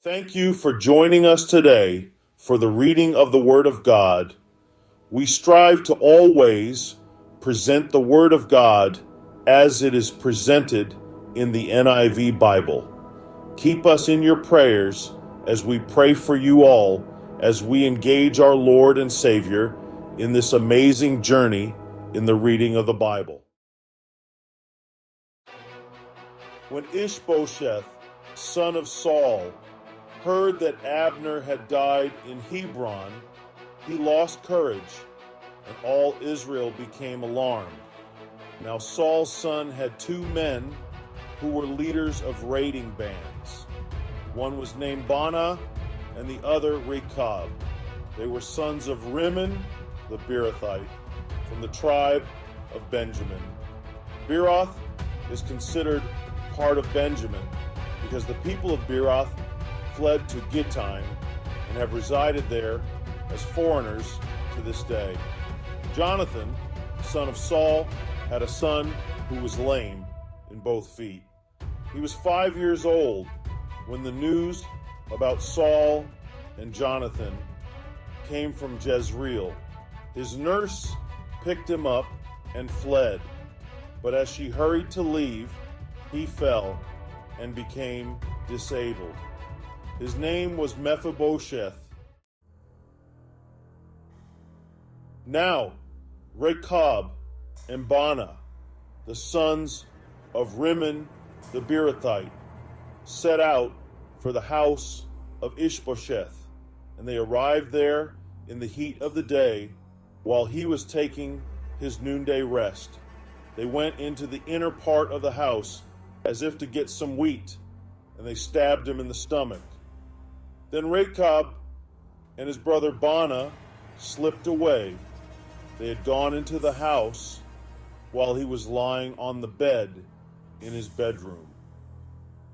Thank you for joining us today for the reading of the Word of God. We strive to always present the Word of God as it is presented in the NIV Bible. Keep us in your prayers as we pray for you all as we engage our Lord and Savior in this amazing journey in the reading of the Bible. When Ishbosheth, son of Saul, heard that Abner had died in Hebron, he lost courage, and all Israel became alarmed. Now Saul's son had two men who were leaders of raiding bands. One was named Baanah, and the other Rechab. They were sons of Rimmon, the Beerothite, from the tribe of Benjamin. Beeroth is considered part of Benjamin because the people of Beeroth fled to Gittaim and have resided there as foreigners to this day. Jonathan, son of Saul, had a son who was lame in both feet. He was 5 years old when the news about Saul and Jonathan came from Jezreel. His nurse picked him up and fled, but as she hurried to leave, he fell and became disabled. His name was Mephibosheth. Now, Rechab and Baanah, the sons of Rimmon the Beerothite, set out for the house of Ishbosheth, and they arrived there in the heat of the day while he was taking his noonday rest. They went into the inner part of the house as if to get some wheat, and they stabbed him in the stomach. Then Rechab and his brother Baanah slipped away. They had gone into the house while he was lying on the bed in his bedroom.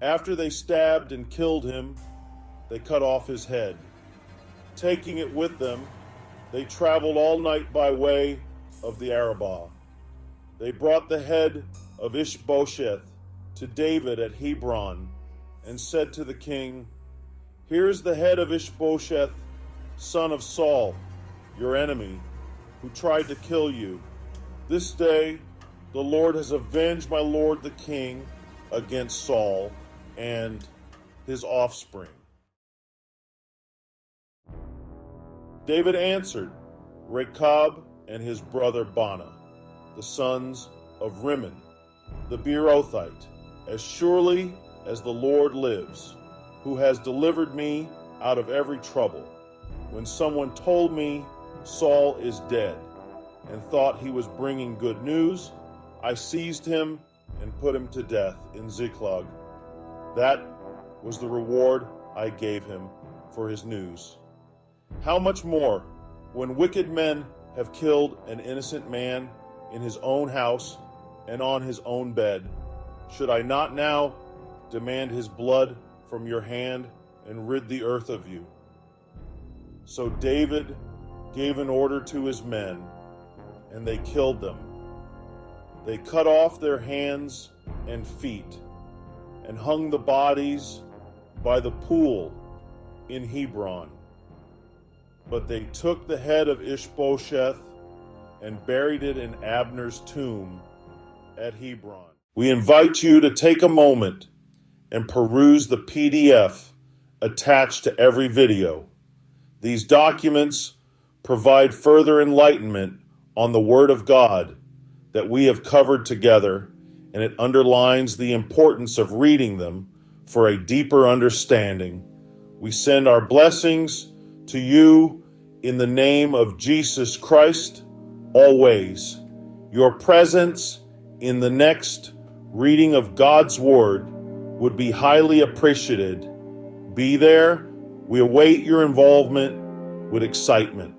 After they stabbed and killed him, they cut off his head. Taking it with them, they traveled all night by way of the Arabah. They brought the head of Ishbosheth to David at Hebron and said to the king, "Here is the head of Ishbosheth, son of Saul, your enemy, who tried to kill you. This day the Lord has avenged my lord the king against Saul and his offspring." David answered Rechab and his brother Baanah, the sons of Rimmon the Beerothite, "As surely as the Lord lives, who has delivered me out of every trouble, when someone told me Saul is dead and thought he was bringing good news, I seized him and put him to death in Ziklag. That was the reward I gave him for his news. How much more, when wicked men have killed an innocent man in his own house and on his own bed, should I not now demand his blood from your hand and rid the earth of you?" So David gave an order to his men, and they killed them. They cut off their hands and feet and hung the bodies by the pool in Hebron. But they took the head of Ishbosheth and buried it in Abner's tomb at Hebron. We invite you to take a moment and peruse the PDF attached to every video. These documents provide further enlightenment on the Word of God that we have covered together, and it underlines the importance of reading them for a deeper understanding. We send our blessings to you in the name of Jesus Christ, always. Your presence in the next reading of God's Word would be highly appreciated. Be there. We await your involvement with excitement.